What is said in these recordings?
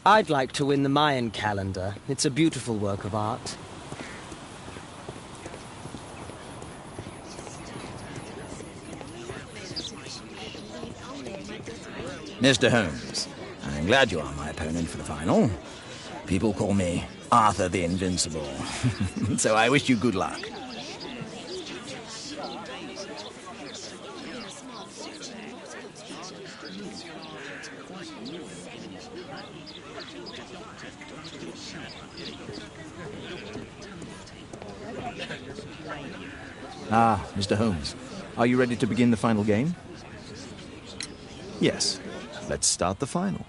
I'd like to win the Mayan calendar. It's a beautiful work of art. Mr. Holmes, I'm glad you are my opponent for the final. People call me Arthur the Invincible, so I wish you good luck. Ah, Mr. Holmes, are you ready to begin the final game? Yes, let's start the final.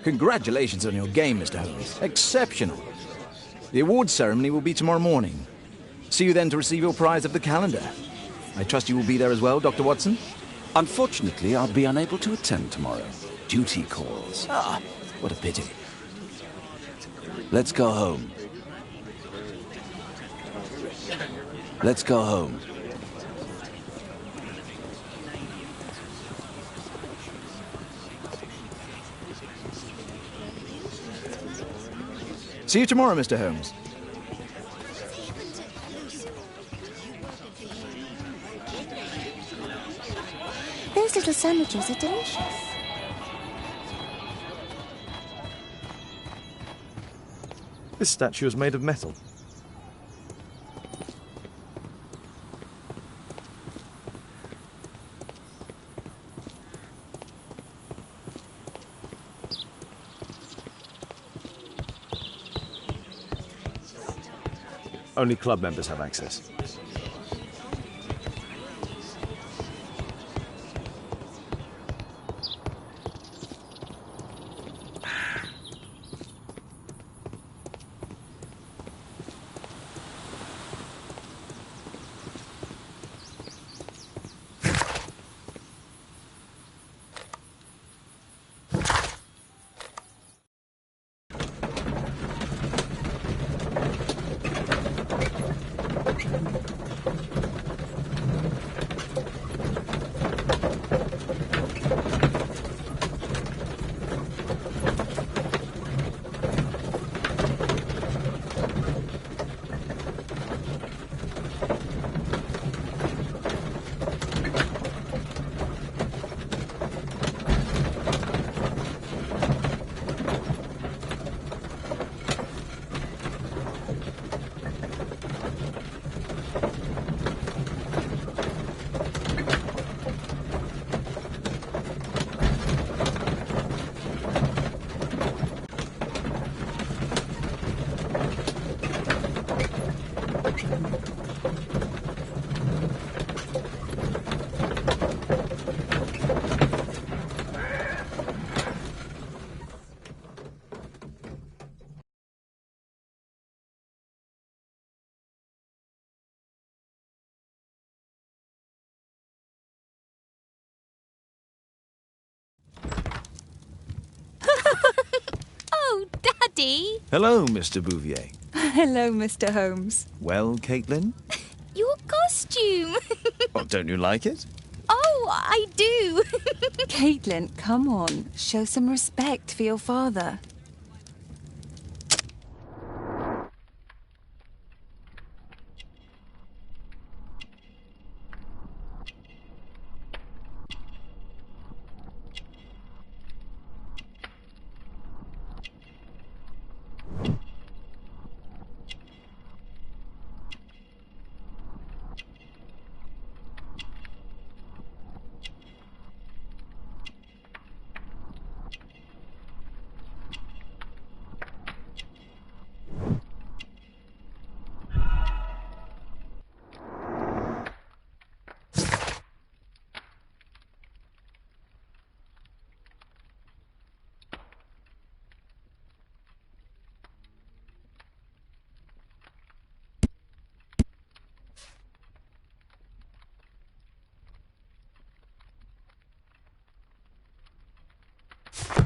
Congratulations on your game, Mr. Holmes. Exceptional. The awards ceremony will be tomorrow morning. See you then to receive your prize of the calendar. I trust you will be there as well, Dr. Watson? Unfortunately, I'll be unable to attend tomorrow. Duty calls. Ah, what a pity. Let's go home. Let's go home. See you tomorrow, Mr. Holmes. Those little sandwiches are delicious. This statue is made of metal. Only club members have access. Oh, Daddy! Hello, Mr. Bouvier. Hello, Mr. Holmes. Well, Caitlin? Your costume! Oh, don't you like it? Oh, I do! Caitlin, come on. Show some respect for your father.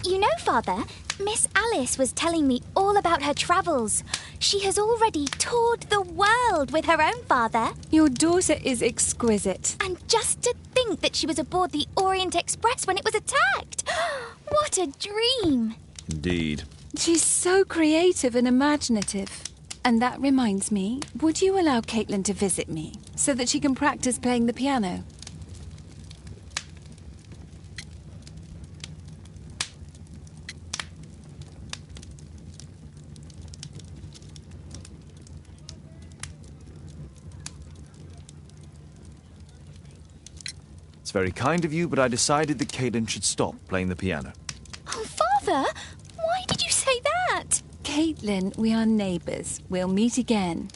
You know, Father, Miss Alice was telling me all about her travels. She has already toured the world with her own father. Your daughter is exquisite. And just to think that she was aboard the Orient Express when it was attacked. What a dream. Indeed. She's so creative and imaginative. And that reminds me, would you allow Caitlin to visit me so that she can practice playing the piano? It's very kind of you, but I decided that Caitlin should stop playing the piano. Oh, Father, why did you say that? Caitlin, we are neighbours. We'll meet again.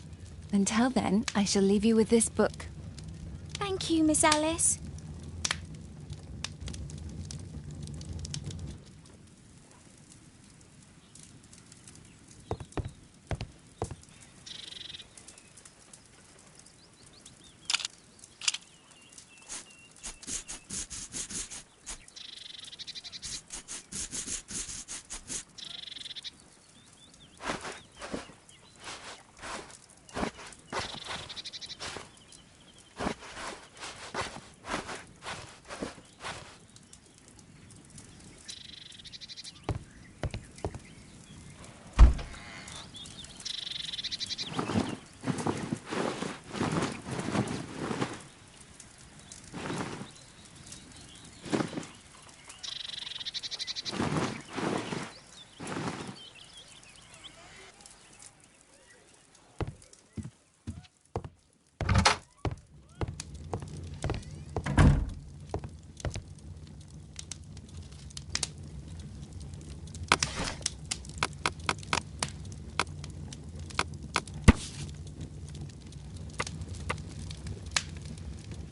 Until then, I shall leave you with this book. Thank you, Miss Alice.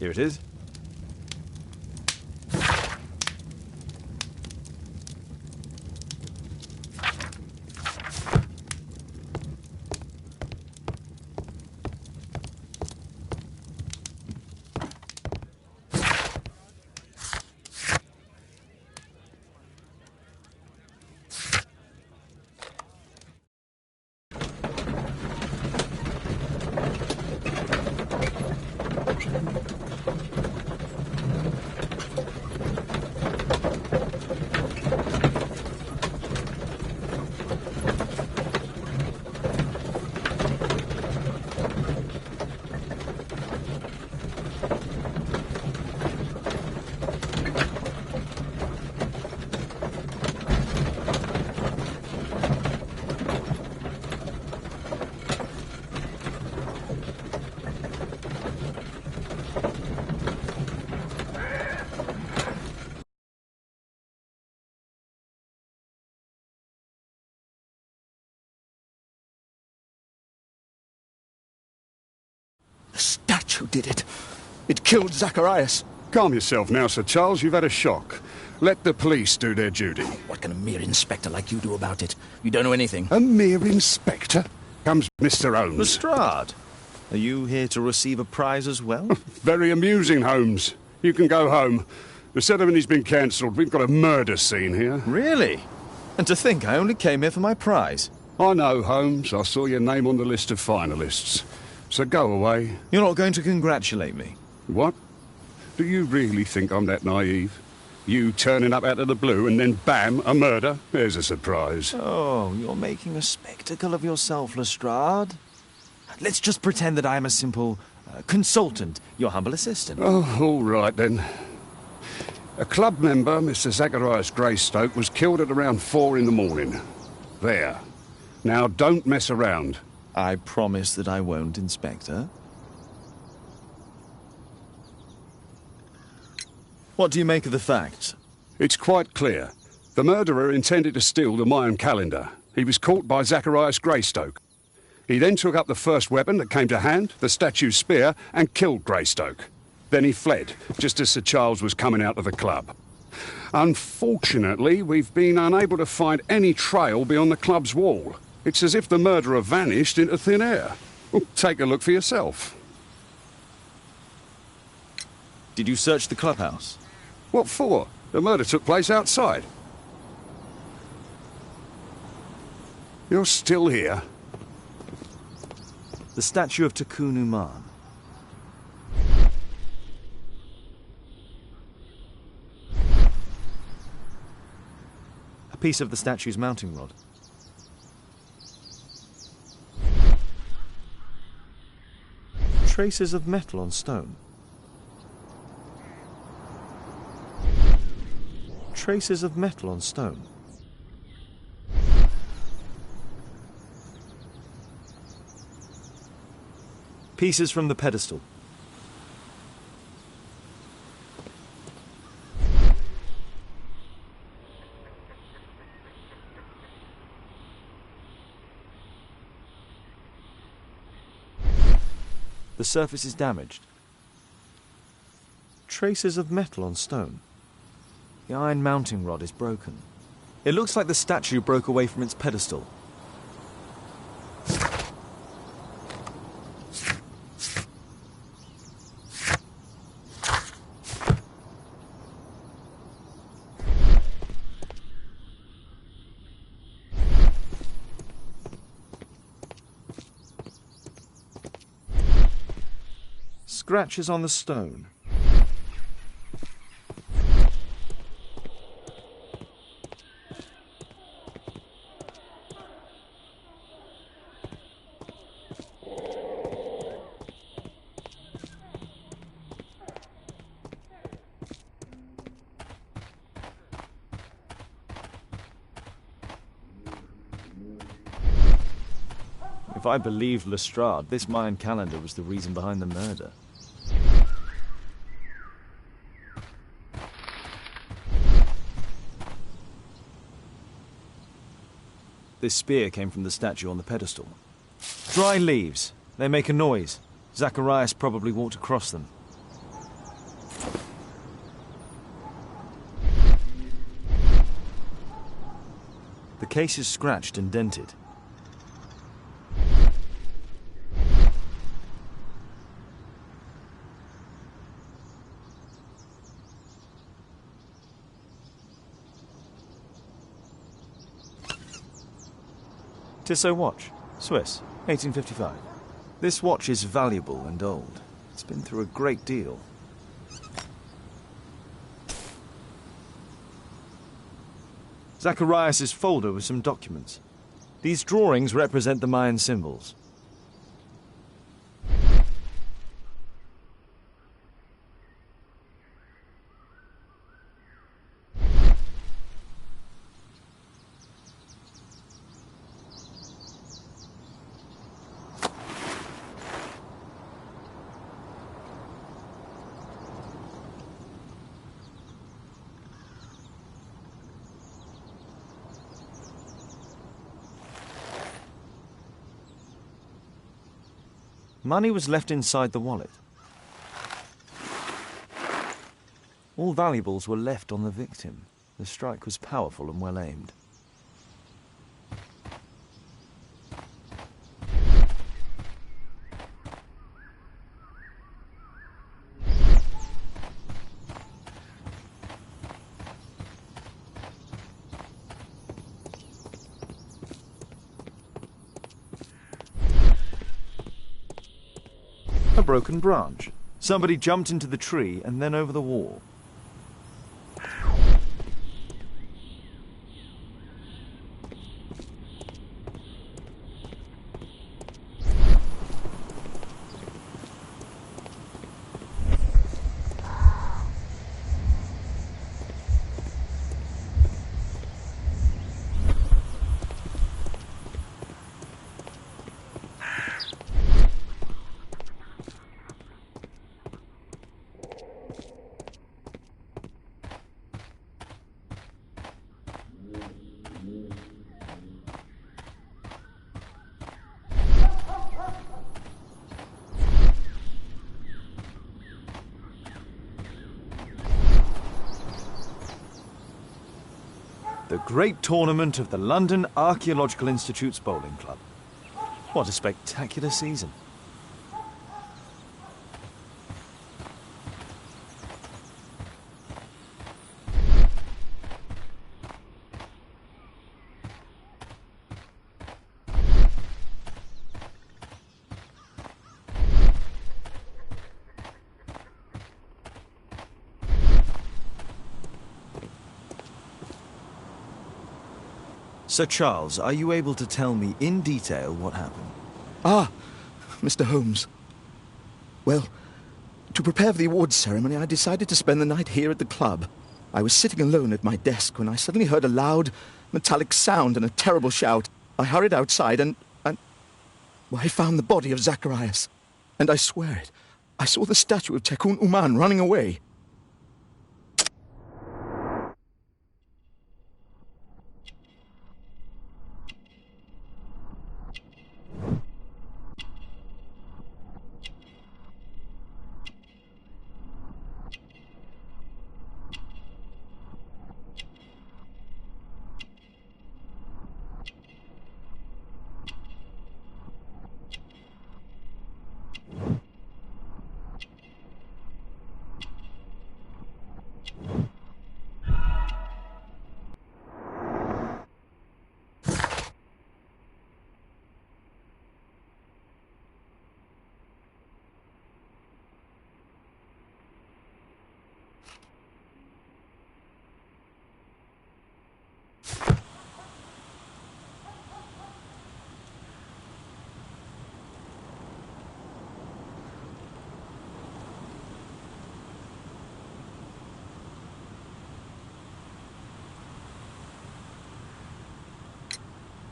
Here it is. The statue did it. It killed Zacharias. Calm yourself now, Sir Charles. You've had a shock. Let the police do their duty. What can a mere inspector like you do about it? You don't know anything. A mere inspector? Comes Mr. Holmes. Lestrade, are you here to receive a prize as well? Very amusing, Holmes. You can go home. The ceremony's been cancelled. We've got a murder scene here. Really? And to think I only came here for my prize. I know, Holmes. I saw your name on the list of finalists. So go away. You're not going to congratulate me? What? Do you really think I'm that naive? You turning up out of the blue and then bam, a murder? There's a surprise. Oh, you're making a spectacle of yourself, Lestrade. Let's just pretend that I am a simple consultant, your humble assistant. Oh, all right then. A club member, Mr. Zacharias Greystoke, was killed at around 4 in the morning. There. Now, don't mess around. I promise that I won't, Inspector. What do you make of the facts? It's quite clear. The murderer intended to steal the Mayan calendar. He was caught by Zacharias Greystoke. He then took up the first weapon that came to hand, the statue's spear, and killed Greystoke. Then he fled, just as Sir Charles was coming out of the club. Unfortunately, we've been unable to find any trail beyond the club's wall. It's as if the murderer vanished into thin air. Well, take a look for yourself. Did you search the clubhouse? What for? The murder took place outside. You're still here? The statue of Takunu Man. A piece of the statue's mounting rod. Traces of metal on stone. Traces of metal on stone. Pieces from the pedestal. The surface is damaged. Traces of metal on stone. The iron mounting rod is broken. It looks like the statue broke away from its pedestal. Scratches on the stone. If I believed Lestrade, this Mayan calendar was the reason behind the murder. This spear came from the statue on the pedestal. Dry leaves. They make a noise. Zacharias probably walked across them. case is scratched and dented. Tissot watch, Swiss, 1855. This watch is valuable and old. It's been through a great deal. Zacharias' folder with some documents. These drawings represent the Mayan symbols. Money was left inside the wallet. All valuables were left on the victim. The strike was powerful and well aimed. A broken branch. Somebody jumped into the tree and then over the wall. The great tournament of the London Archaeological Institute's bowling club. What a spectacular season. Sir Charles, are you able to tell me in detail what happened? Ah, Mr. Holmes. Well, to prepare for the awards ceremony, I decided to spend the night here at the club. I was sitting alone at my desk when I suddenly heard a loud, metallic sound and a terrible shout. I hurried outside and well, I found the body of Zacharias. And I swear it, I saw the statue of Tekun Uman running away.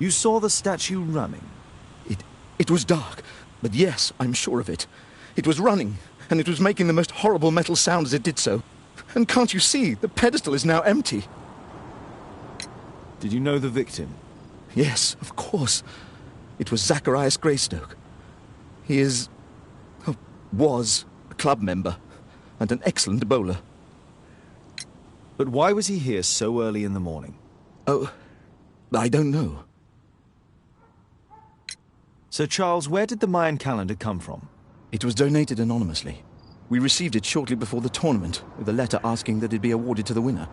You saw the statue running? It was dark, but yes, I'm sure of it. It was running, and it was making the most horrible metal sound as it did so. And can't you see, the pedestal is now empty? Did you know the victim? Yes, of course. It was Zacharias Greystoke. He was a club member, and an excellent bowler. But why was he here so early in the morning? Oh, I don't know. Sir Charles, where did the Mayan calendar come from? It was donated anonymously. We received it shortly before the tournament, with a letter asking that it be awarded to the winner.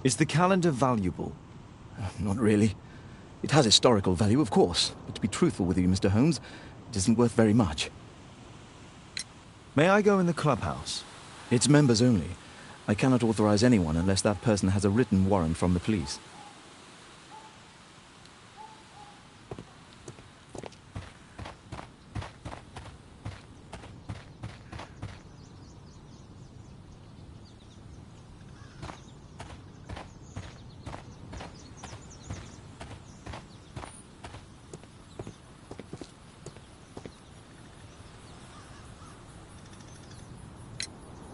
Is the calendar valuable? Not really. It has historical value, of course, but to be truthful with you, Mr. Holmes, it isn't worth very much. May I go in the clubhouse? It's members only. I cannot authorize anyone unless that person has a written warrant from the police.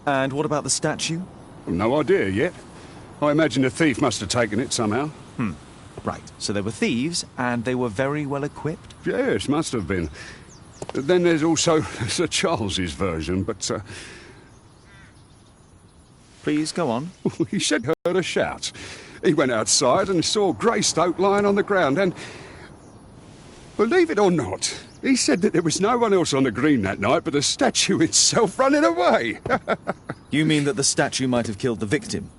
And what about the statue? No idea yet. I imagine a thief must have taken it somehow. Right, so they were thieves, and they were very well equipped? Yes, must have been. Then there's also Sir Charles's version, but Please, go on. he said he heard a shout. He went outside and saw Greystoke lying on the ground, and believe it or not, he said that there was no one else on the green that night but the statue itself running away. You mean that the statue might have killed the victim?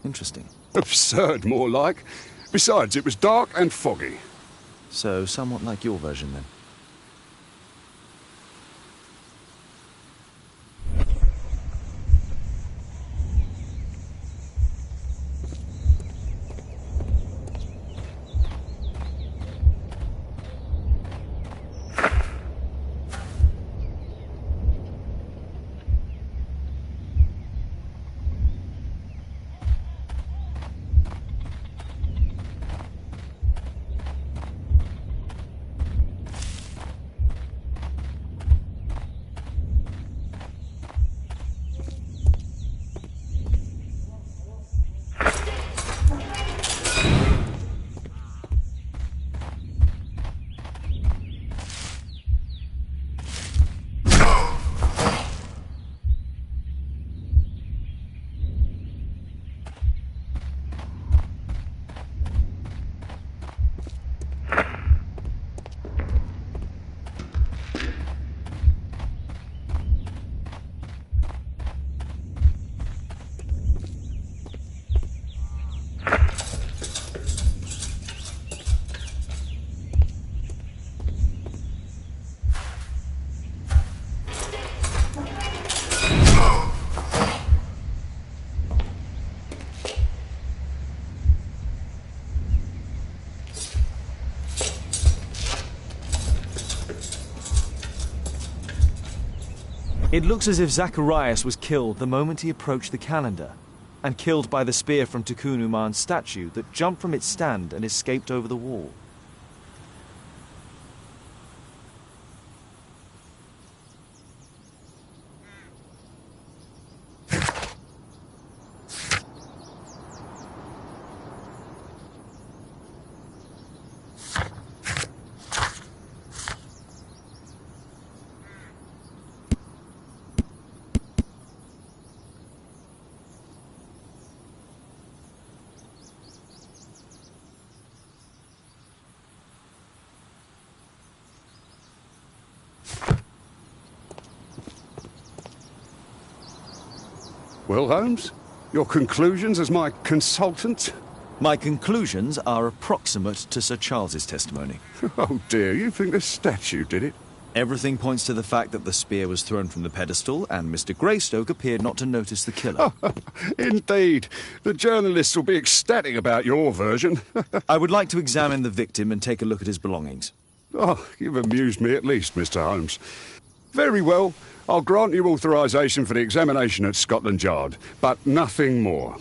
Interesting. Absurd, more like. Besides, it was dark and foggy. So, somewhat like your version, then. It looks as if Zacharias was killed the moment he approached the calendar, and killed by the spear from Tikkun Uman's statue that jumped from its stand and escaped over the wall. Well, Holmes, your conclusions as my consultant? My conclusions are approximate to Sir Charles's testimony. Oh dear, you think the statue did it? Everything points to the fact that the spear was thrown from the pedestal, and Mr. Greystoke appeared not to notice the killer. Indeed. The journalists will be ecstatic about your version. I would like to examine the victim and take a look at his belongings. Oh, you've amused me at least, Mr. Holmes. Very well. I'll grant you authorization for the examination at Scotland Yard, but nothing more.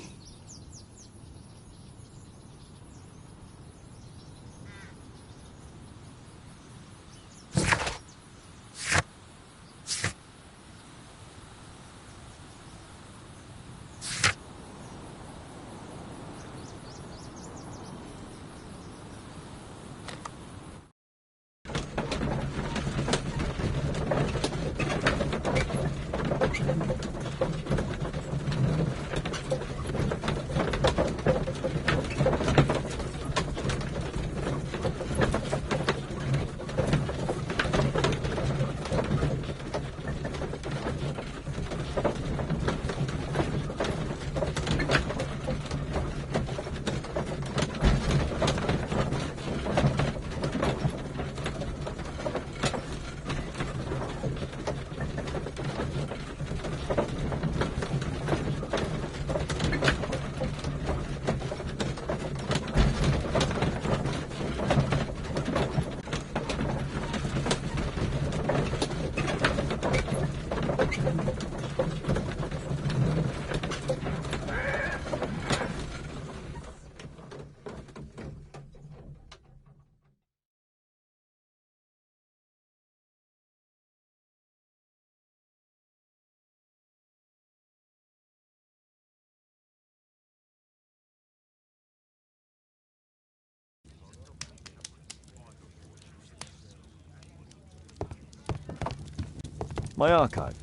My archive.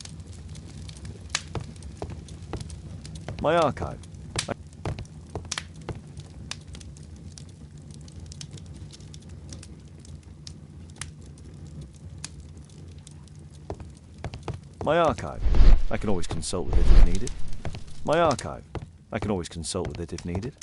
My archive. My archive. I can always consult with it if needed. My archive. I can always consult with it if needed.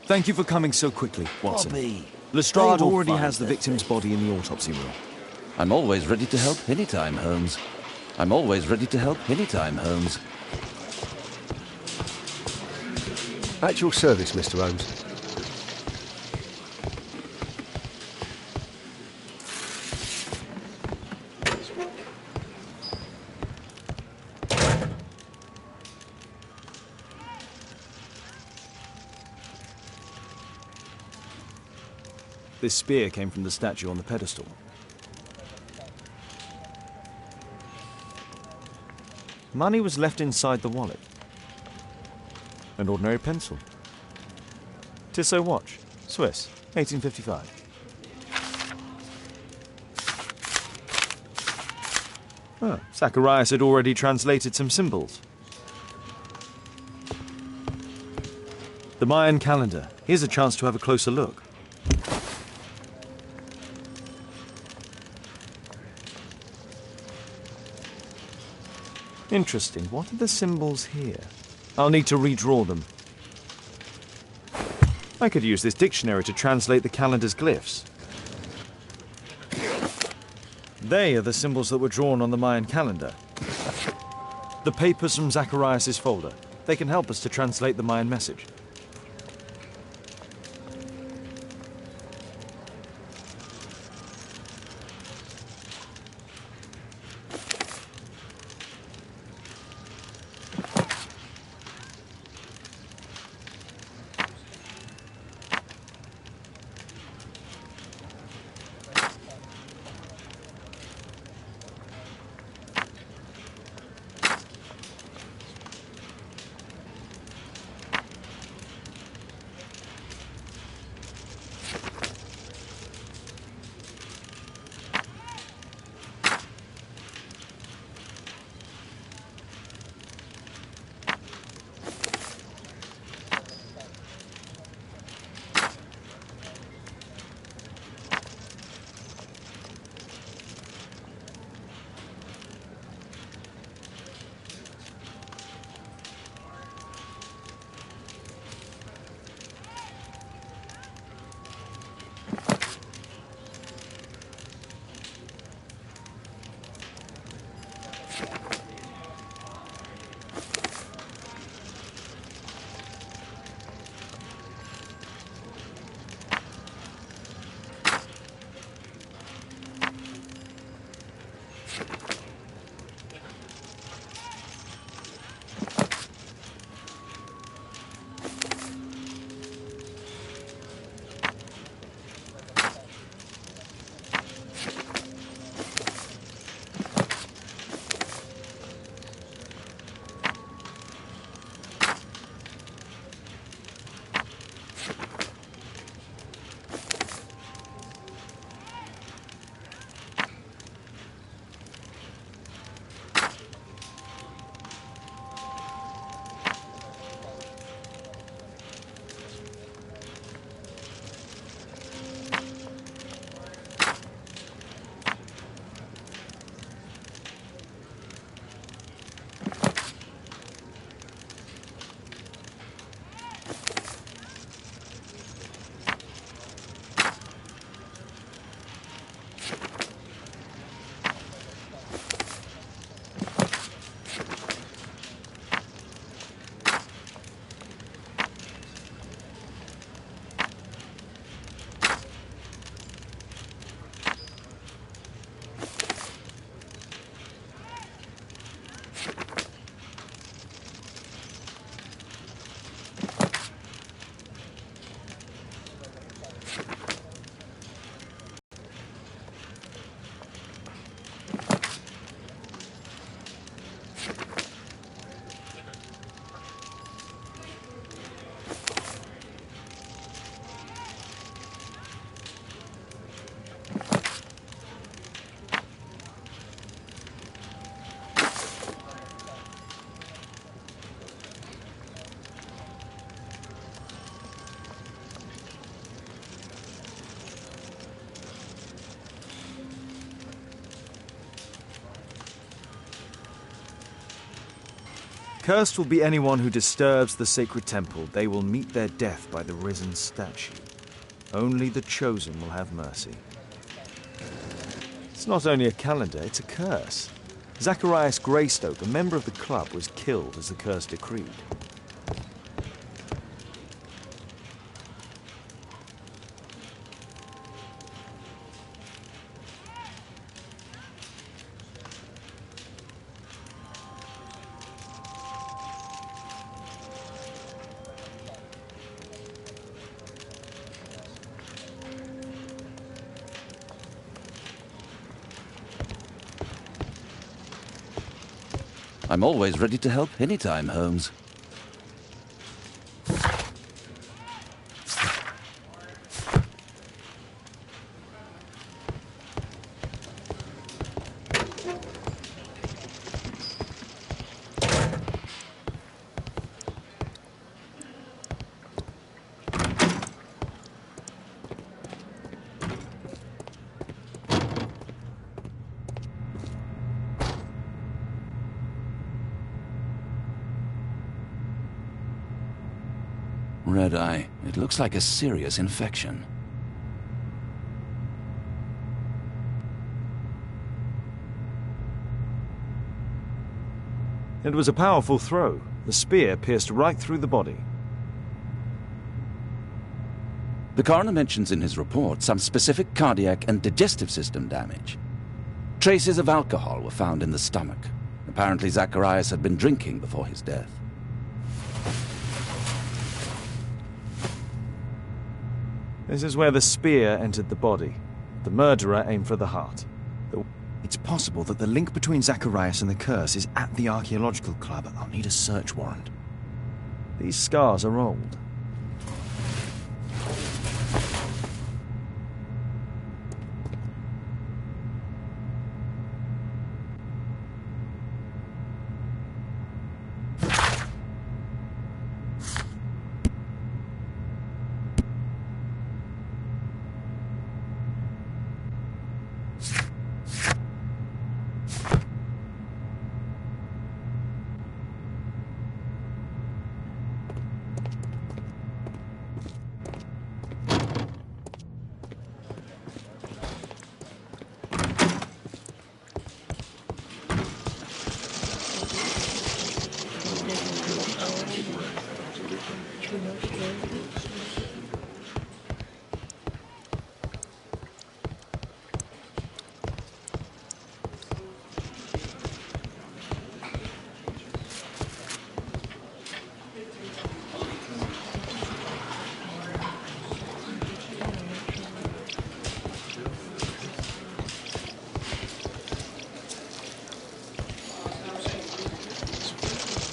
Thank you for coming so quickly, Watson. Bobby, Lestrade they will already find has the their victim's body in the autopsy room. I'm always ready to help anytime, Holmes. I'm always ready to help anytime, Holmes. At your service, Mr. Holmes. This spear came from the statue on the pedestal. Money was left inside the wallet. An ordinary pencil. Tissot watch, Swiss, 1855. Zacharias had already translated some symbols. The Mayan calendar. Here's a chance to have a closer look. Interesting. What are the symbols here? I'll need to redraw them. I could use this dictionary to translate the calendar's glyphs. They are the symbols that were drawn on the Mayan calendar. The papers from Zacharias' folder. They can help us to translate the Mayan message. Cursed will be anyone who disturbs the sacred temple. They will meet their death by the risen statue. Only the chosen will have mercy. It's not only a calendar, it's a curse. Zacharias Greystoke, a member of the club, was killed as the curse decreed. I'm always ready to help anytime, Holmes. Red eye. It looks like a serious infection. It was a powerful throw. The spear pierced right through the body. The coroner mentions in his report some specific cardiac and digestive system damage. Traces of alcohol were found in the stomach. Apparently Zacharias had been drinking before his death. This is where the spear entered the body. The murderer aimed for the heart. It's possible that the link between Zacharias and the curse is at the archaeological club. I'll need a search warrant. These scars are old.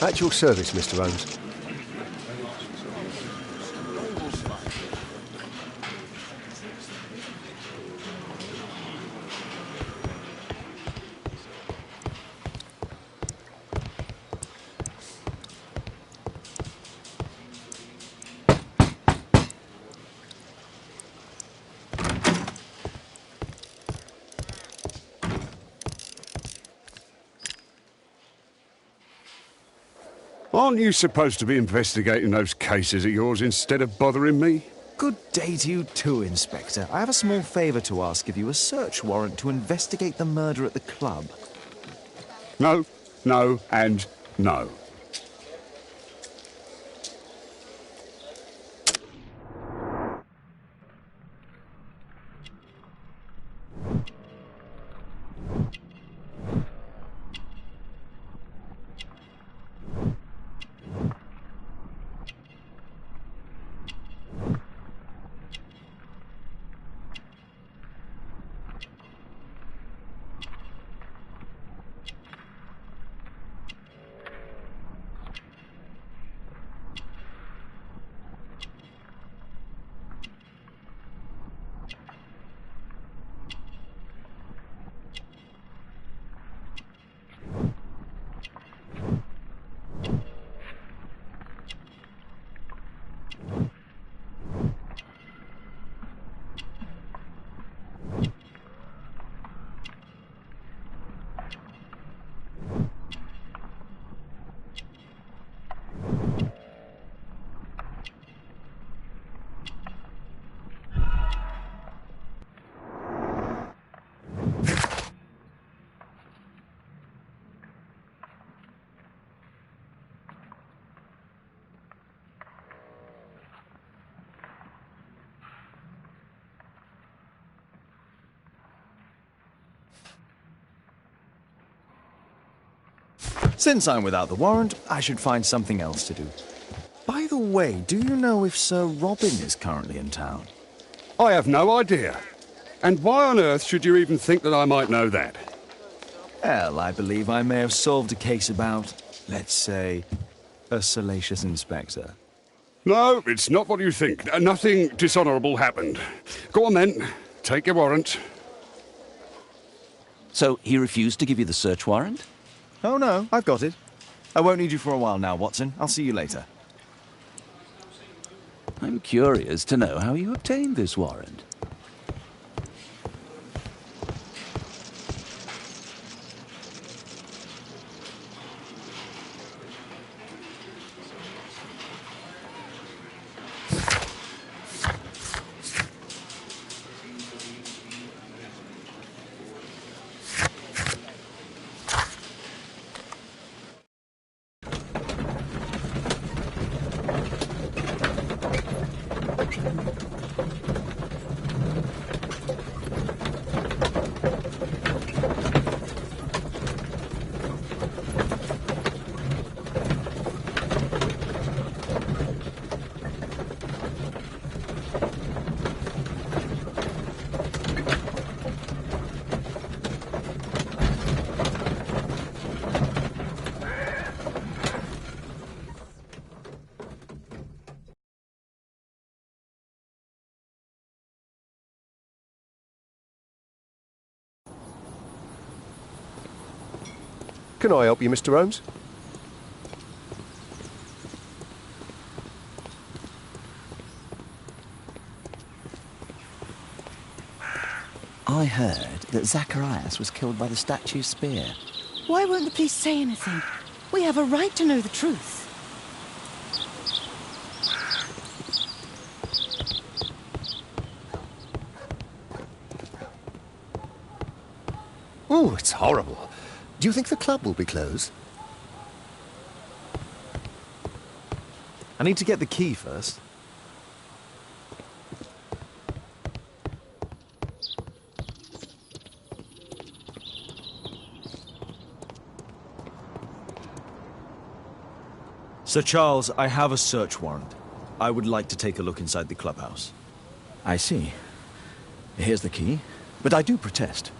At your service, Mr. Holmes. Aren't you supposed to be investigating those cases of yours instead of bothering me? Good day to you too, Inspector. I have a small favour to ask of you, a search warrant to investigate the murder at the club. No, no, and no. Since I'm without the warrant, I should find something else to do. By the way, do you know if Sir Robin is currently in town? I have no idea. And why on earth should you even think that I might know that? Well, I believe I may have solved a case about, let's say, a salacious inspector. No, it's not what you think. Nothing dishonourable happened. Go on then. Take your warrant. So he refused to give you the search warrant? Oh no, I've got it. I won't need you for a while now, Watson. I'll see you later. I'm curious to know how you obtained this warrant. Can I help you, Mr. Holmes? I heard that Zacharias was killed by the statue's spear. Why won't the police say anything? We have a right to know the truth. Oh, it's horrible. Do you think the club will be closed? I need to get the key first. Sir Charles, I have a search warrant. I would like to take a look inside the clubhouse. I see. Here's the key, but I do protest.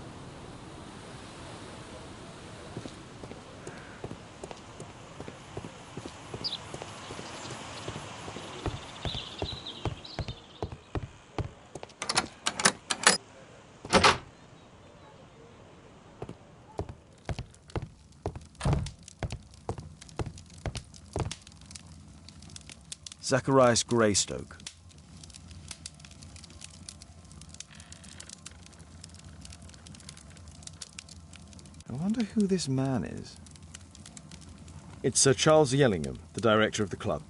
Zacharias Greystoke. I wonder who this man is. It's Sir Charles Yellingham, the director of the club.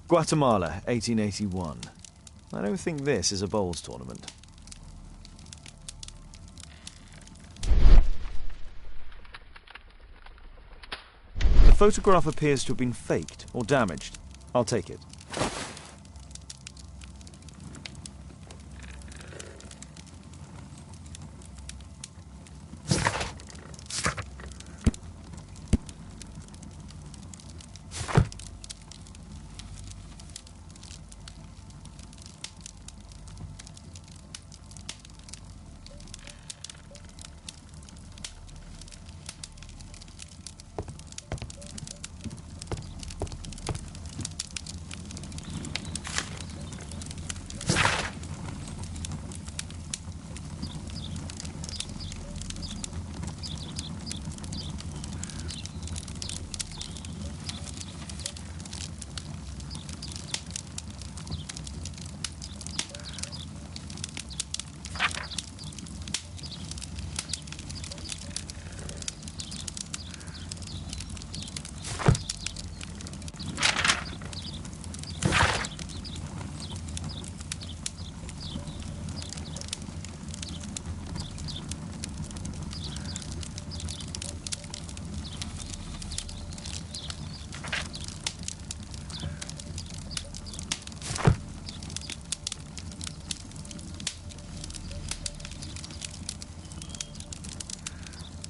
Guatemala, 1881. I don't think this is a bowls tournament. The photograph appears to have been faked or damaged. I'll take it.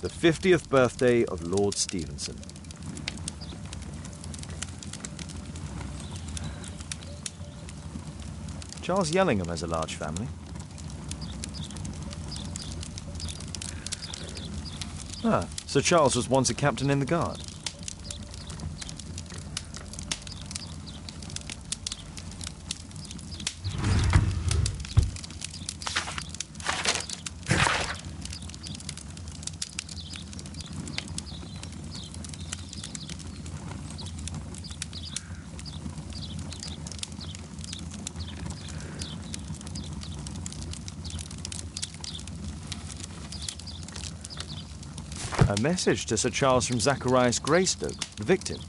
The 50th birthday of Lord Stevenson. Charles Yellingham has a large family. Ah, Sir Charles was once a captain in the Guard. A message to Sir Charles from Zacharias Greystoke, the victim.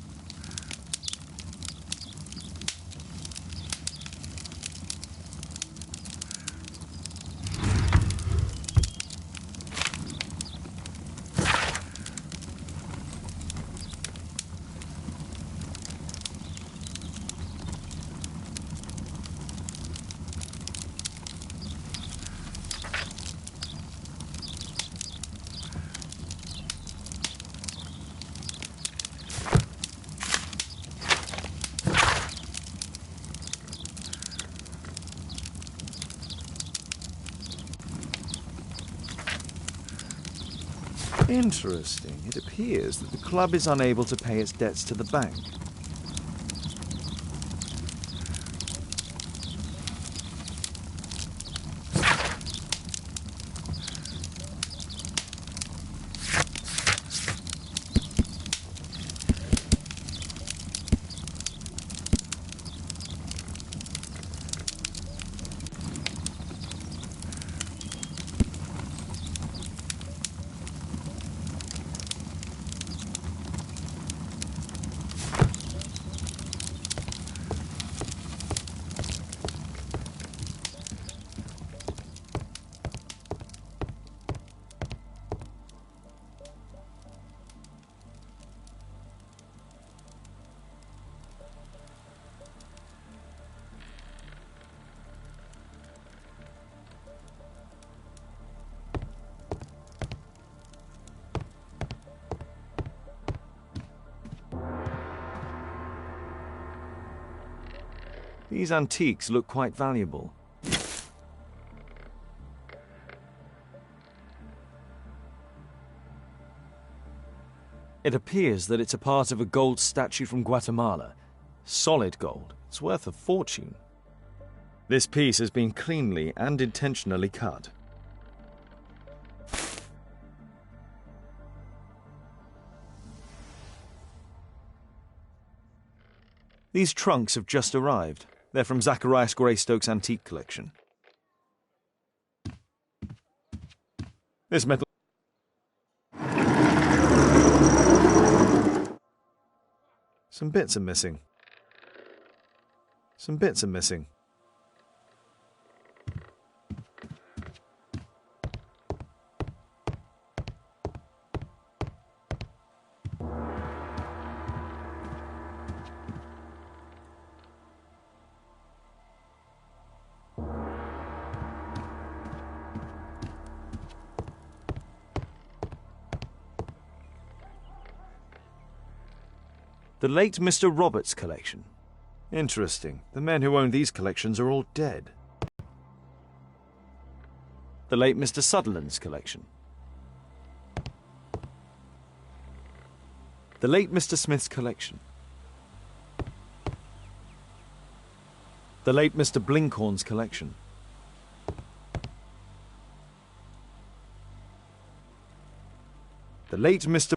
Interesting. It appears that the club is unable to pay its debts to the bank. These antiques look quite valuable. It appears that it's a part of a gold statue from Guatemala. Solid gold. It's worth a fortune. This piece has been cleanly and intentionally cut. These trunks have just arrived. They're from Zacharias Greystoke's antique collection. This metal... Some bits are missing. Some bits are missing. The late Mr. Roberts' collection. Interesting. The men who own these collections are all dead. The late Mr. Sutherland's collection. The late Mr. Smith's collection. The late Mr. Blinkhorn's collection. The late Mr.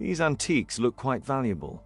These antiques look quite valuable.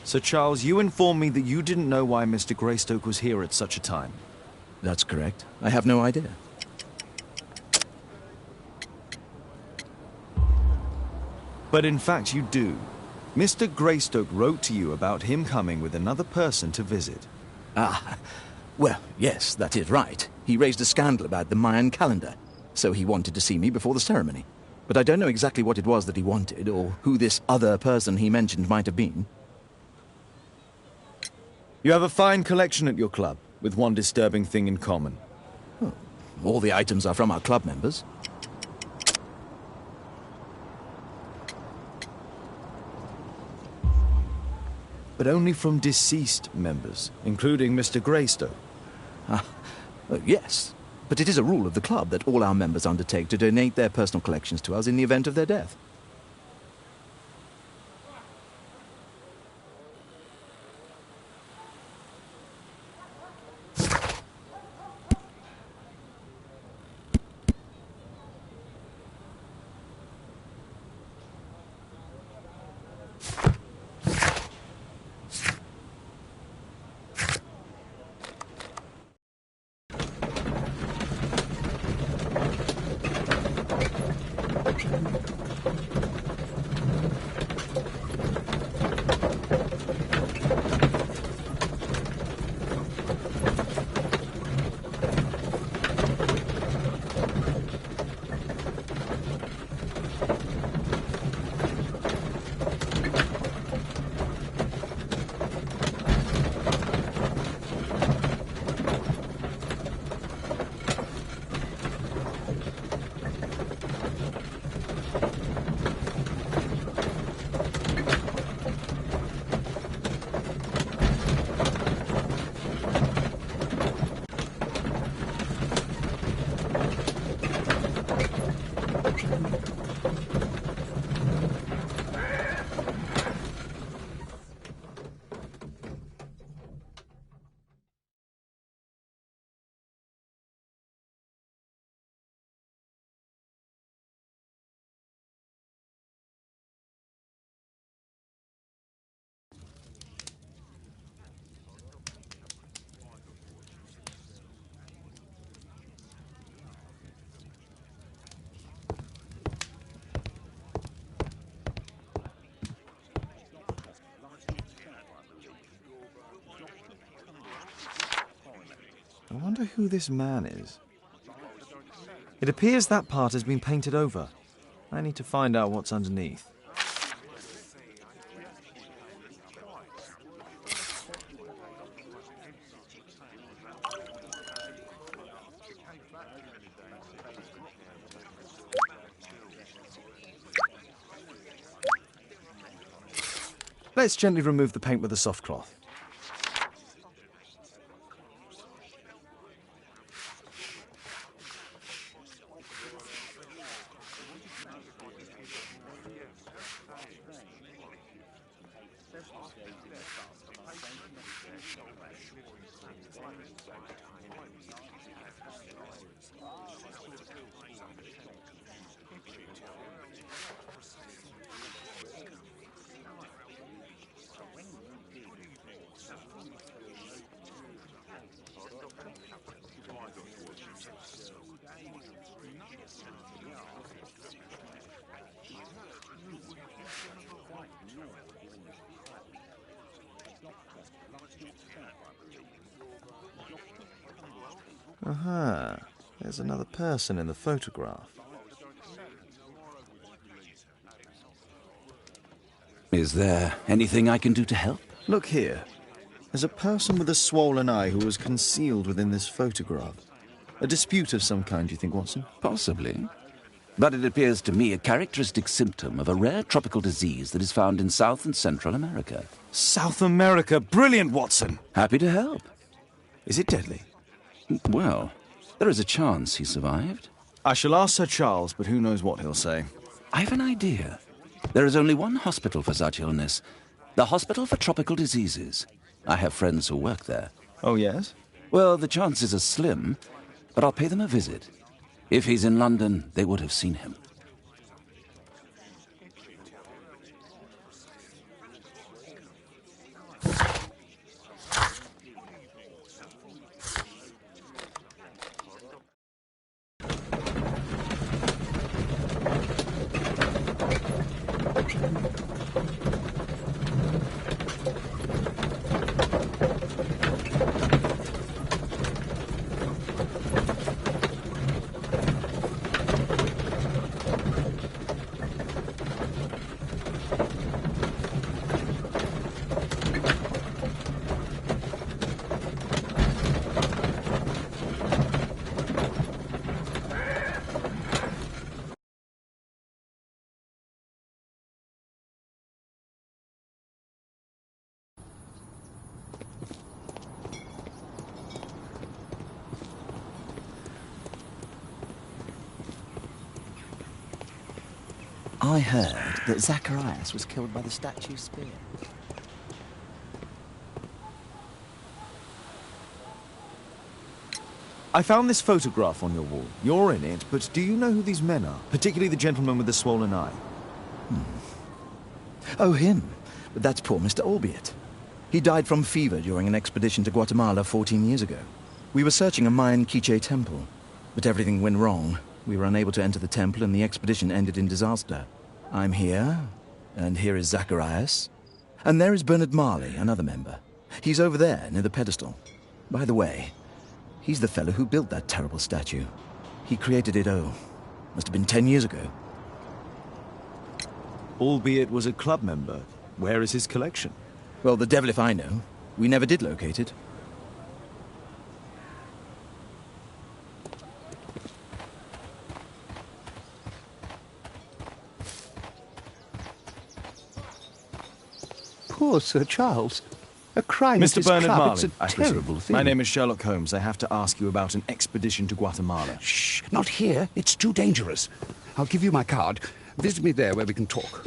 Sir Charles, you informed me that you didn't know why Mr. Greystoke was here at such a time. That's correct. I have no idea. But in fact you do. Mr. Greystoke wrote to you about him coming with another person to visit. Ah, well, yes, that is right. He raised a scandal about the Mayan calendar, so he wanted to see me before the ceremony. But I don't know exactly what it was that he wanted, or who this other person he mentioned might have been. You have a fine collection at your club, with one disturbing thing in common. Oh, all the items are from our club members. But only from deceased members, including Mr. Greystoke. Yes, but it is a rule of the club that all our members undertake to donate their personal collections to us in the event of their death. I wonder who this man is. It appears that part has been painted over. I need to find out what's underneath. Let's gently remove the paint with a soft cloth. Aha, there's another person in the photograph. Is there anything I can do to help? Look here. There's a person with a swollen eye who was concealed within this photograph. A dispute of some kind, do you think, Watson? Possibly. But it appears to me a characteristic symptom of a rare tropical disease that is found in South and Central America. South America! Brilliant, Watson! Happy to help. Is it deadly? Well, there is a chance he survived. I shall ask Sir Charles, but who knows what he'll say. I have an idea. There is only one hospital for such illness. The Hospital for Tropical Diseases. I have friends who work there. Oh, yes? Well, the chances are slim, but I'll pay them a visit. If he's in London, they would have seen him. I heard that Zacharias was killed by the statue spear. I found this photograph on your wall. You're in it, but do you know who these men are? Particularly the gentleman with the swollen eye. Oh, him. But that's poor Mr. Albeit. He died from fever during an expedition to Guatemala 14 years ago. We were searching a Mayan Quiche temple, but everything went wrong. We were unable to enter the temple, and the expedition ended in disaster. I'm here, and here is Zacharias. And there is Bernard Marley, another member. He's over there, near the pedestal. By the way, he's the fellow who built that terrible statue. He created it, must have been 10 years ago. Albeit was a club member. Where is his collection? Well, the devil if I know. We never did locate it. Poor Sir Charles. A crime at Mr. his Bernard club. Marley, It's a I presume. terrible thing. My name is Sherlock Holmes. I have to ask you about an expedition to Guatemala. Shh, not here. It's too dangerous. I'll give you my card. Visit me there where we can talk.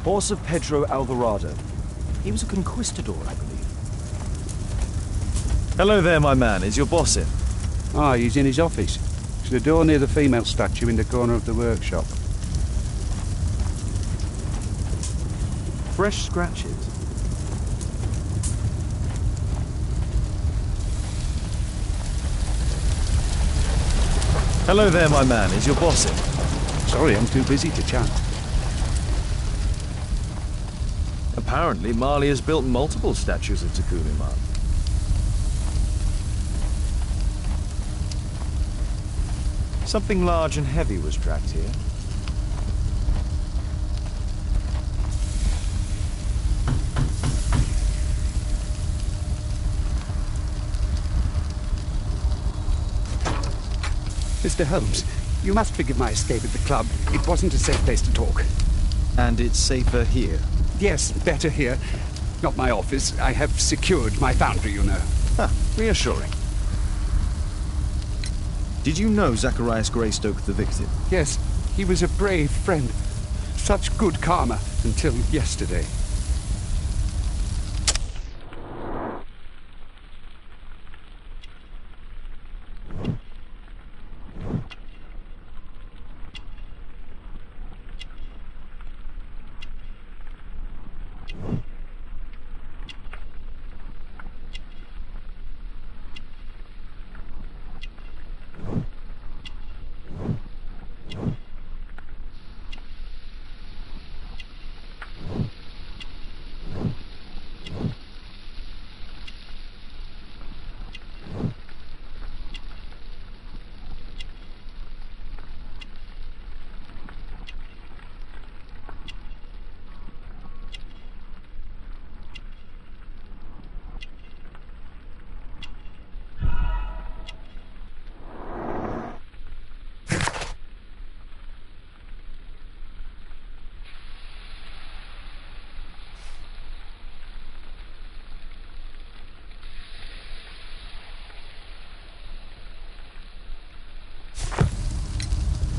Horse of Pedro Alvarado. He was a conquistador, I believe. Hello there, my man. Is your boss in? Ah, he's in his office. It's the door near the female statue in the corner of the workshop. Fresh scratches. Hello there, my man. Is your boss in? Sorry, I'm too busy to chat. Apparently, Marley has built multiple statues of Tucumán. Something large and heavy was tracked here. Mr. Holmes, you must forgive my escape at the club. It wasn't a safe place to talk. And it's safer here. Yes, better here. Not my office. I have secured my foundry, you know. Reassuring. Did you know Zacharias Greystoke, the victim? Yes, he was a brave friend. Such good karma until yesterday.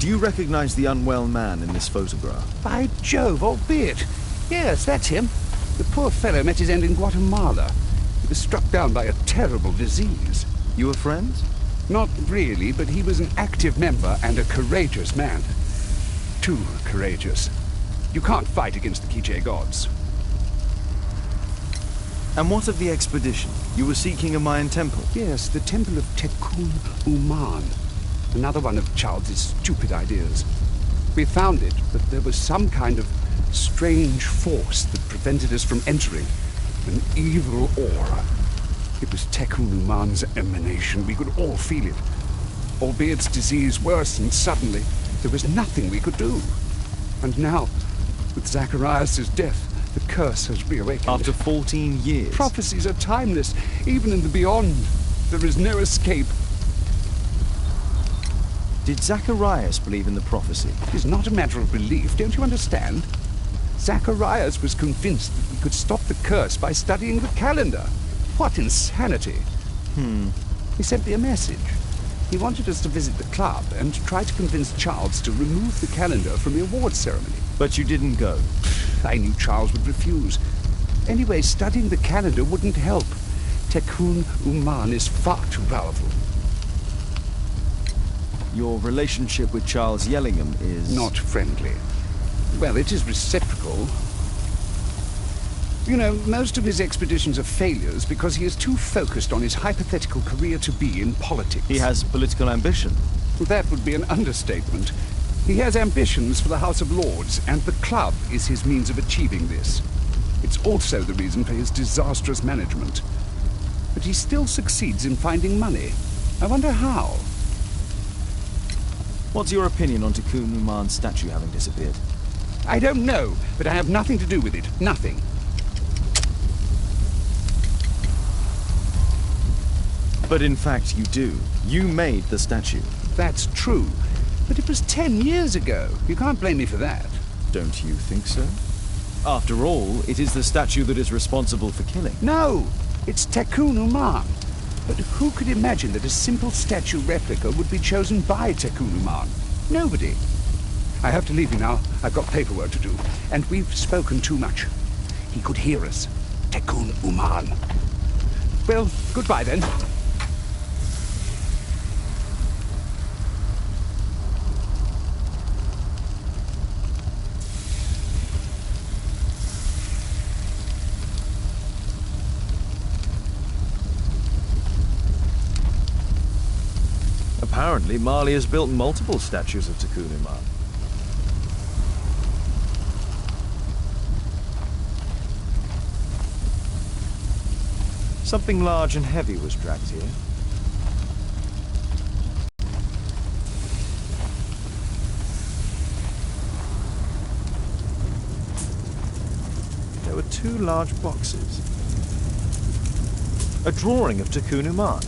Do you recognize the unwell man in this photograph? By Jove, albeit. Yes, that's him. The poor fellow met his end in Guatemala. He was struck down by a terrible disease. You were friends? Not really, but he was an active member and a courageous man. Too courageous. You can't fight against the Quiche gods. And what of the expedition? You were seeking a Mayan temple? Yes, the temple of Tekun Uman. Another one of Charles's stupid ideas. We found it, but there was some kind of strange force that prevented us from entering. An evil aura. It was Tekun Uman's emanation. We could all feel it. Albeit its disease worsened suddenly, there was nothing we could do. And now, with Zacharias' death, the curse has reawakened. After 14 years? Prophecies are timeless. Even in the beyond, there is no escape. Did Zacharias believe in the prophecy? It is not a matter of belief, don't you understand? Zacharias was convinced that we could stop the curse by studying the calendar. What insanity! He sent me a message. He wanted us to visit the club and try to convince Charles to remove the calendar from the awards ceremony. But you didn't go? I knew Charles would refuse. Anyway, studying the calendar wouldn't help. Tekun Uman is far too powerful. Your relationship with Charles Yellingham is... Not friendly. Well, it is reciprocal. You know, most of his expeditions are failures because he is too focused on his hypothetical career to be in politics. He has political ambition. That would be an understatement. He has ambitions for the House of Lords, and the club is his means of achieving this. It's also the reason for his disastrous management. But he still succeeds in finding money. I wonder how. What's your opinion on Tekun Uman's statue having disappeared? I don't know, but I have nothing to do with it. Nothing. But in fact you do. You made the statue. That's true. But it was 10 years ago. You can't blame me for that. Don't you think so? After all, it is the statue that is responsible for killing. No! It's Tekun Uman. But who could imagine that a simple statue replica would be chosen by Tekun Uman? Nobody. I have to leave you now. I've got paperwork to do. And we've spoken too much. He could hear us. Tekun Uman. Well, goodbye then. Apparently, Marley has built multiple statues of Tekun Uman. Something large and heavy was dragged here. There were 2 large boxes. A drawing of Tekun Uman.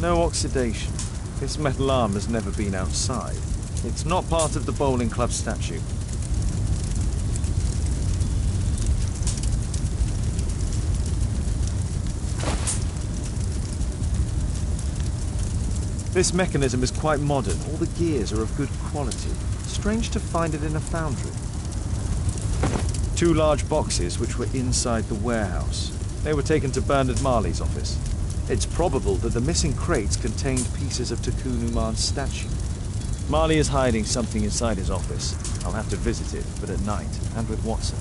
No oxidation. This metal arm has never been outside. It's not part of the bowling club statue. This mechanism is quite modern. All the gears are of good quality. Strange to find it in a foundry. 2 large boxes which were inside the warehouse. They were taken to Bernard Marley's office. It's probable that the missing crates contained pieces of Tekun Uman's statue. Marley is hiding something inside his office. I'll have to visit it, but at night, and with Watson.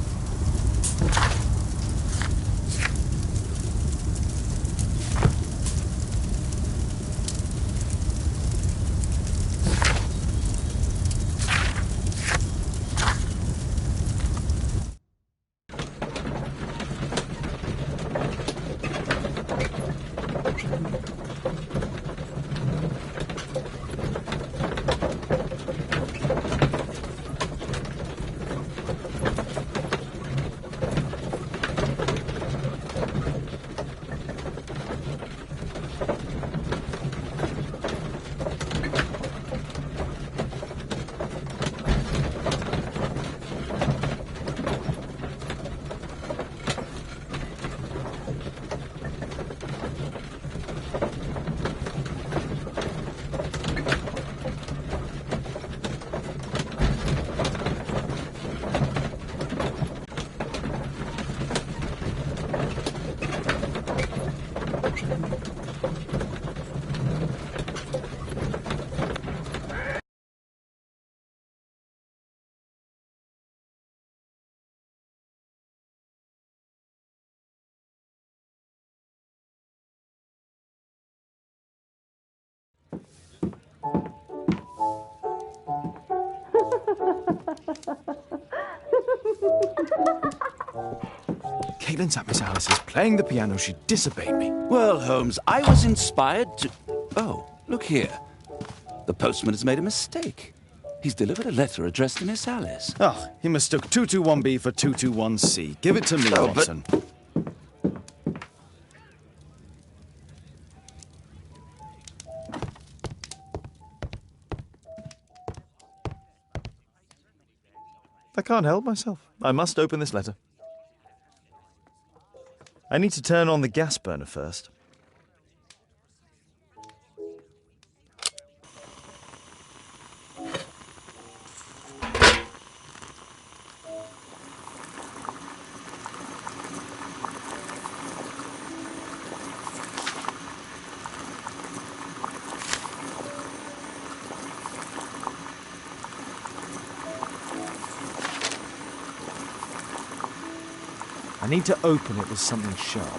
Caitlin's at Miss Alice's playing the piano. She disobeyed me. Well, Holmes, I was inspired to... Oh, look here. The postman has made a mistake. He's delivered a letter addressed to Miss Alice. Oh, he mistook 221B for 221C. Give it to me, Watson. I can't help myself. I must open this letter. I need to turn on the gas burner first. I need to open it with something sharp.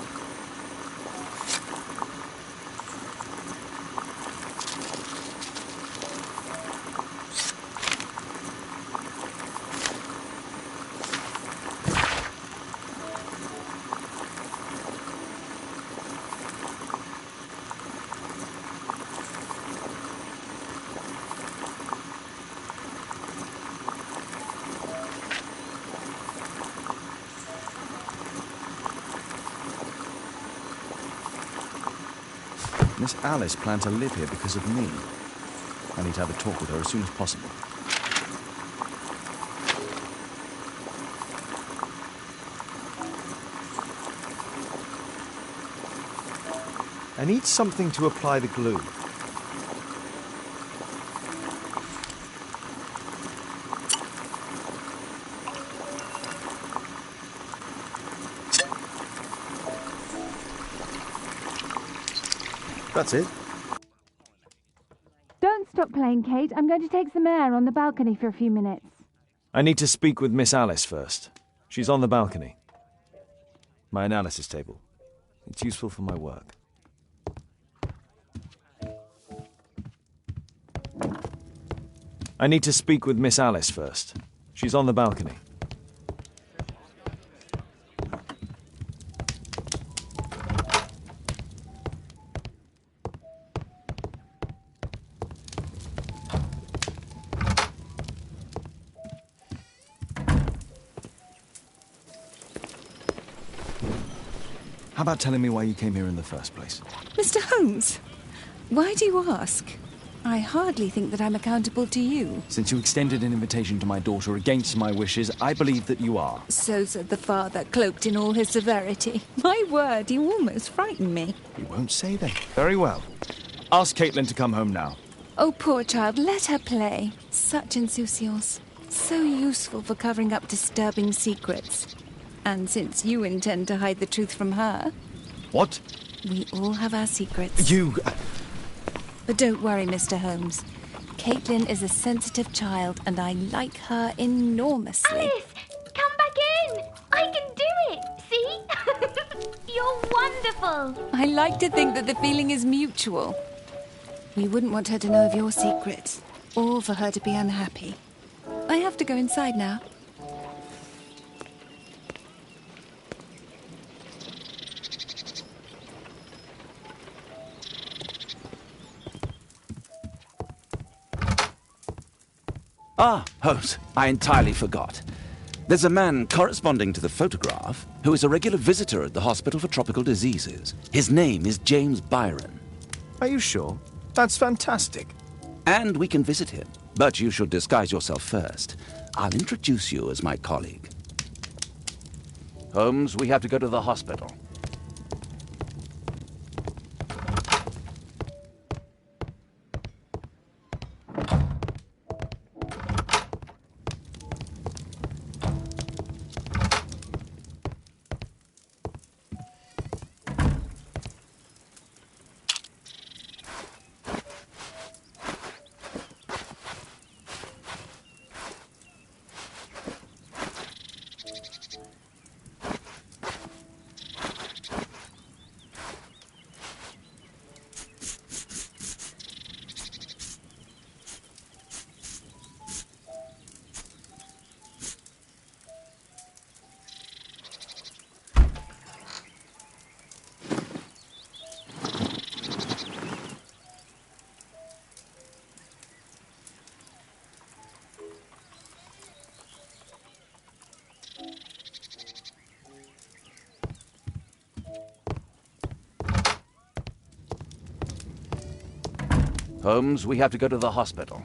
Miss Alice planned to live here because of me. I need to have a talk with her as soon as possible. I need something to apply the glue. That's it. Don't stop playing, Kate. I'm going to take some air on the balcony for a few minutes. I need to speak with Miss Alice first. She's on the balcony. My analysis table. It's useful for my work. I need to speak with Miss Alice first. She's on the balcony. How about telling me why you came here in the first place? Mr. Holmes, why do you ask? I hardly think that I'm accountable to you. Since you extended an invitation to my daughter against my wishes, I believe that you are. So said the father, cloaked in all his severity. My word, you almost frightened me. You won't say that. Very well. Ask Caitlin to come home now. Oh, poor child, let her play. Such insouciance. So useful for covering up disturbing secrets. And since you intend to hide the truth from her... What? We all have our secrets. You... But don't worry, Mr. Holmes. Caitlin is a sensitive child, and I like her enormously. Alice, come back in. I can do it. See? You're wonderful. I like to think that the feeling is mutual. We wouldn't want her to know of your secrets, or for her to be unhappy. I have to go inside now. Ah, Holmes, I entirely forgot. There's a man corresponding to the photograph who is a regular visitor at the Hospital for Tropical Diseases. His name is James Byron. Are you sure? That's fantastic. And we can visit him, but you should disguise yourself first. I'll introduce you as my colleague. Holmes, we have to go to the hospital. Holmes, we have to go to the hospital.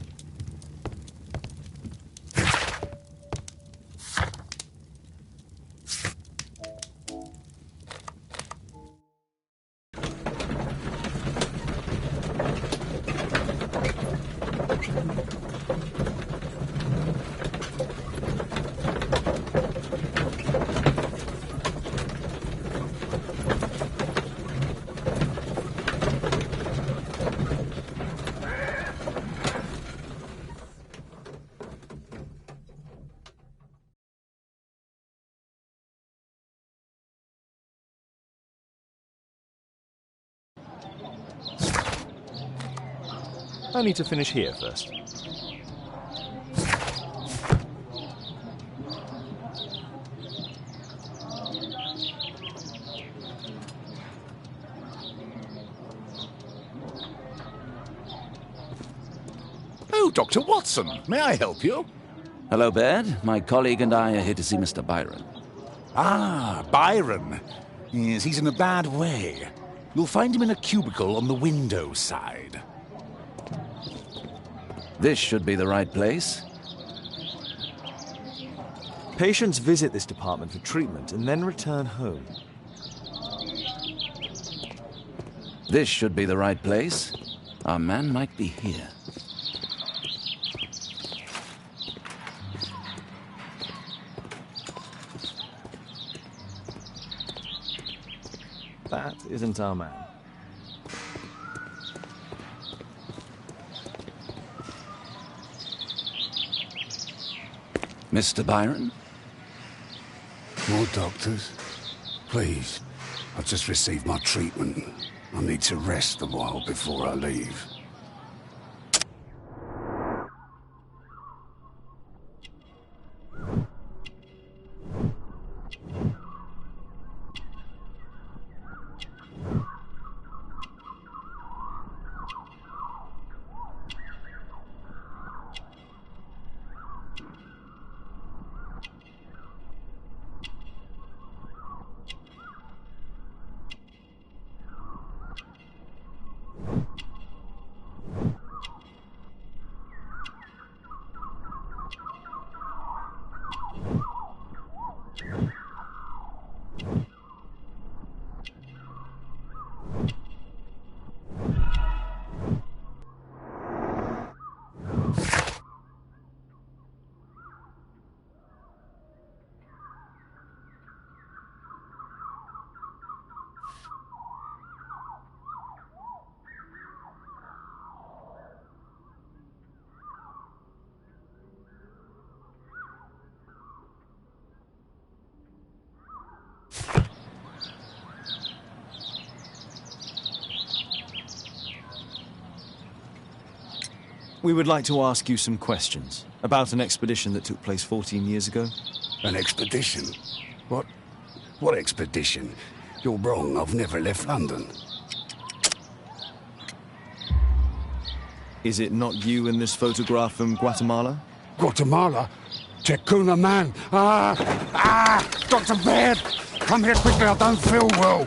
I need to finish here first. Oh, Dr. Watson, may I help you? Hello, Baird. My colleague and I are here to see Mr. Byron. Ah, Byron. Yes, he's in a bad way. You'll find him in a cubicle on the window side. This should be the right place. Patients visit this department for treatment and then return home. This should be the right place. Our man might be here. That isn't our man. Mr. Byron? More doctors? Please. I've just received my treatment. I need to rest a while before I leave. We would like to ask you some questions about an expedition that took place 14 years ago. An expedition? What expedition? You're wrong. I've never left London. Is it not you in this photograph from Guatemala? Guatemala? Tecuna man! Dr. Baird! Come here quickly, I don't feel well!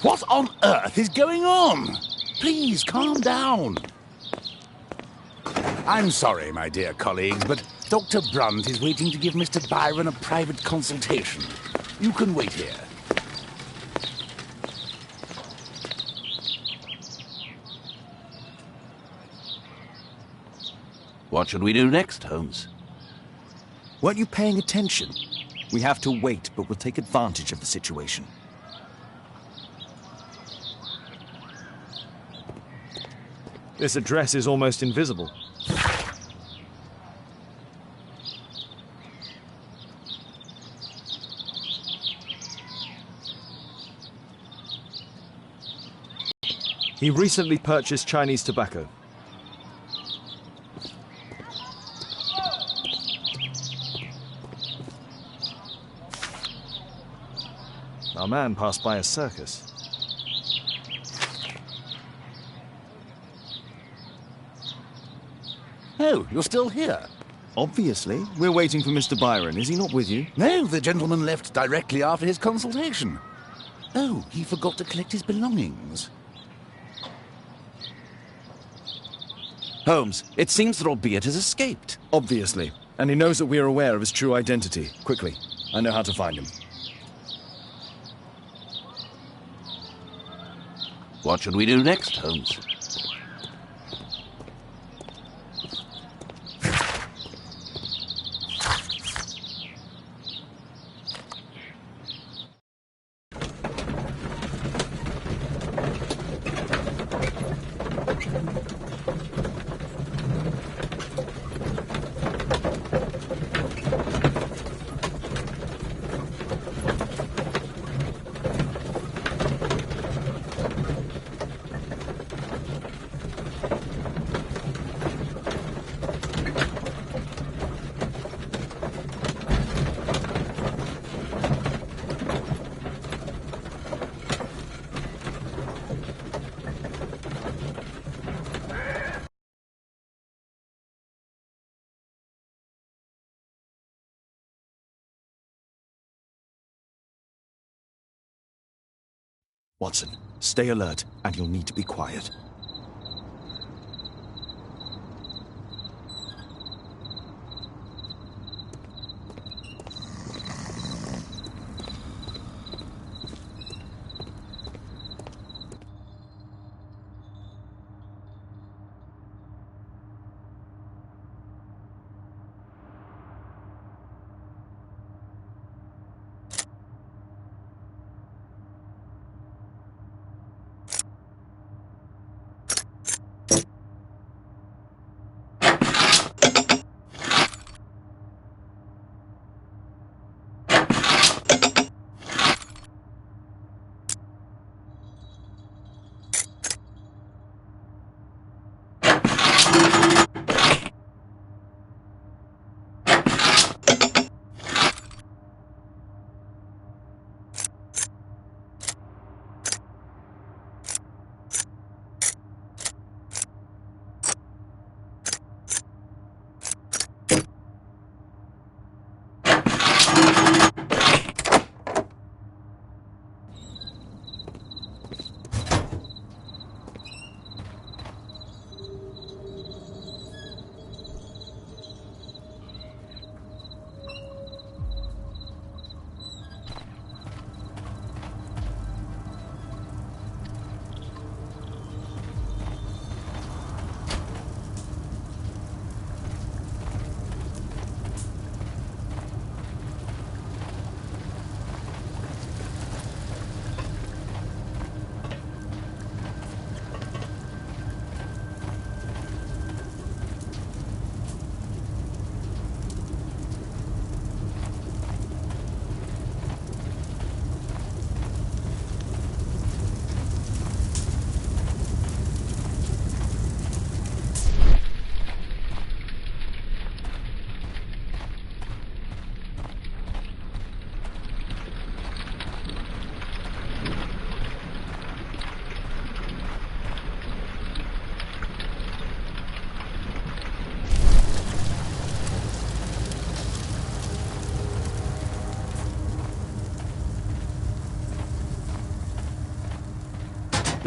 What on earth is going on? Please, calm down. I'm sorry, my dear colleagues, but Dr. Brunt is waiting to give Mr. Byron a private consultation. You can wait here. What should we do next, Holmes? Weren't you paying attention? We have to wait, but we'll take advantage of the situation. This address is almost invisible. He recently purchased Chinese tobacco. Our man passed by a circus. Oh, you're still here? Obviously. We're waiting for Mr. Byron. Is he not with you? No, the gentleman left directly after his consultation. Oh, he forgot to collect his belongings. Holmes, it seems that albeit has escaped. Obviously. And he knows that we are aware of his true identity. Quickly, I know how to find him. What should we do next, Holmes? Watson, stay alert, and you'll need to be quiet.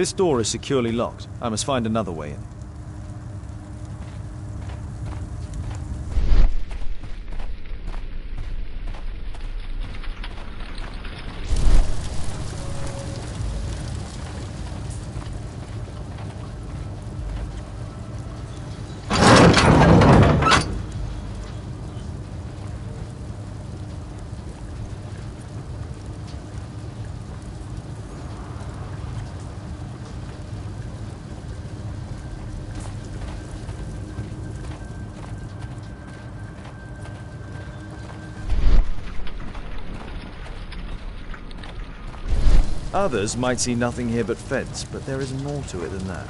This door is securely locked. I must find another way in. Others might see nothing here but fence, but there is more to it than that.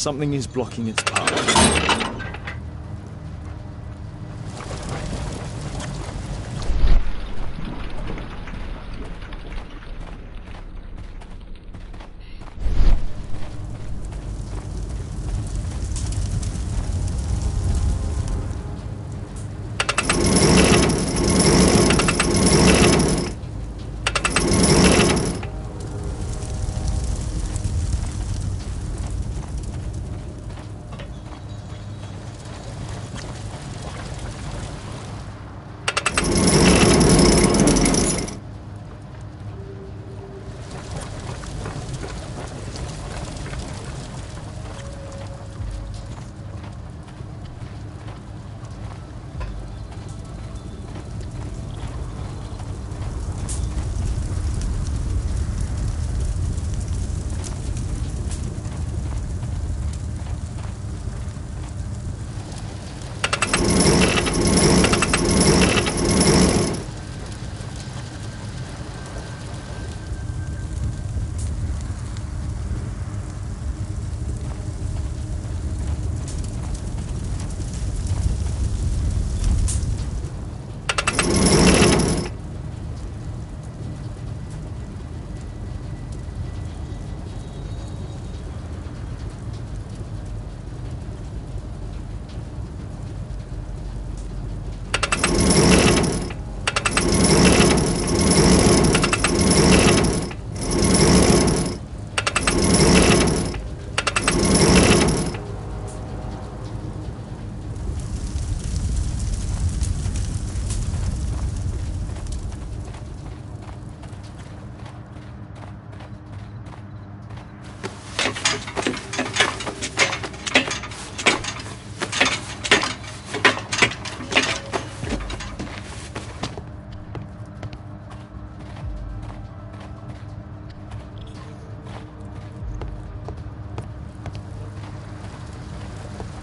Something is blocking its path.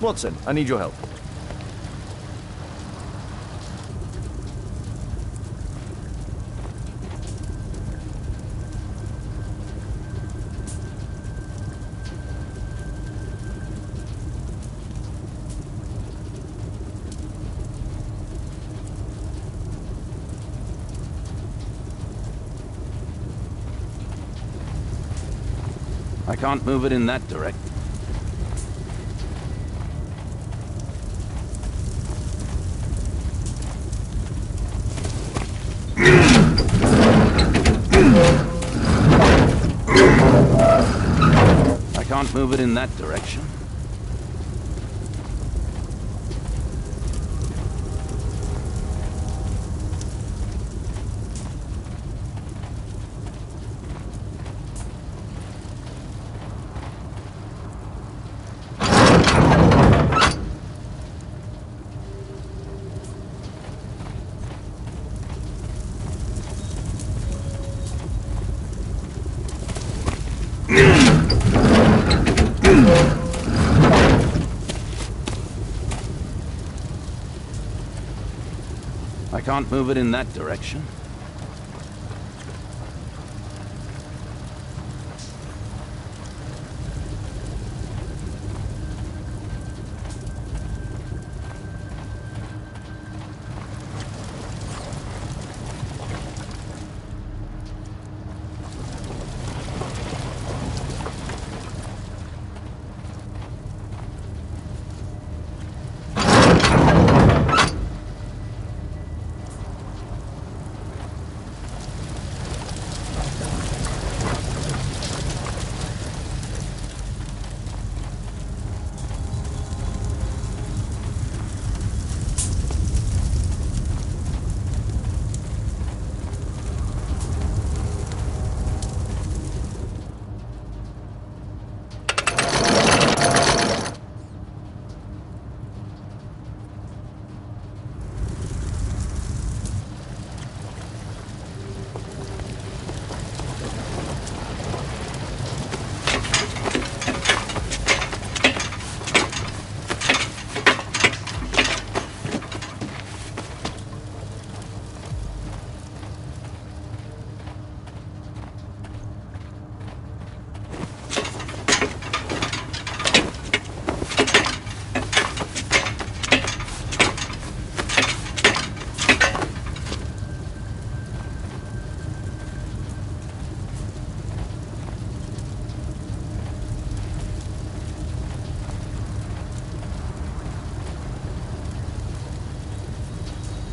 Watson, I need your help. I can't move it in that direction. I can't move it in that direction. I can't move it in that direction.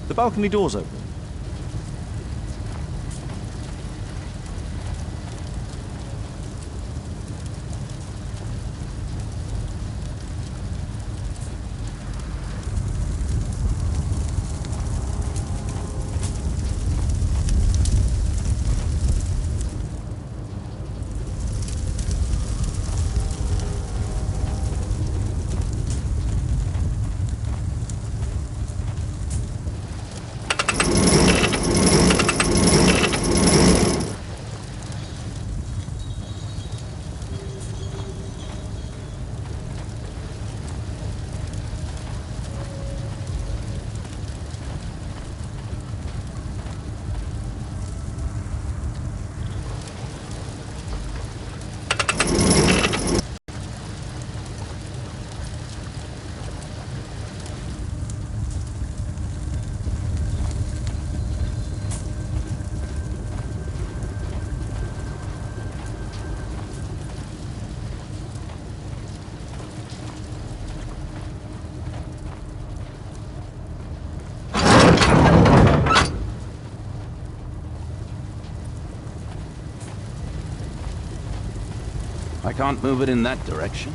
The balcony door's open. I can't move it in that direction.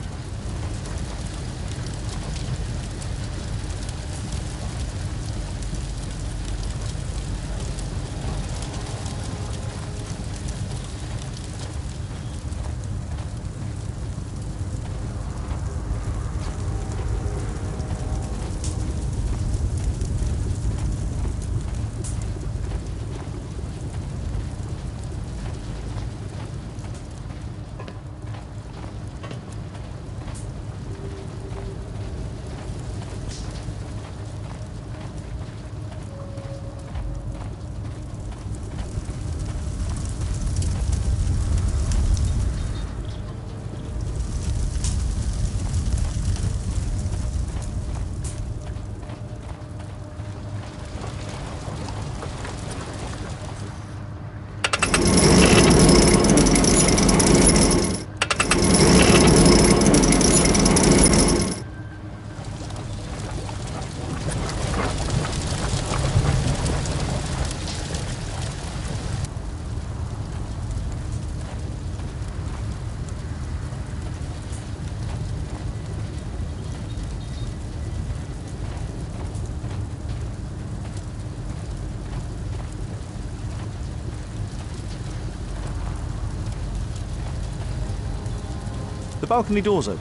The balcony door's open.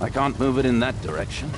I can't move it in that direction.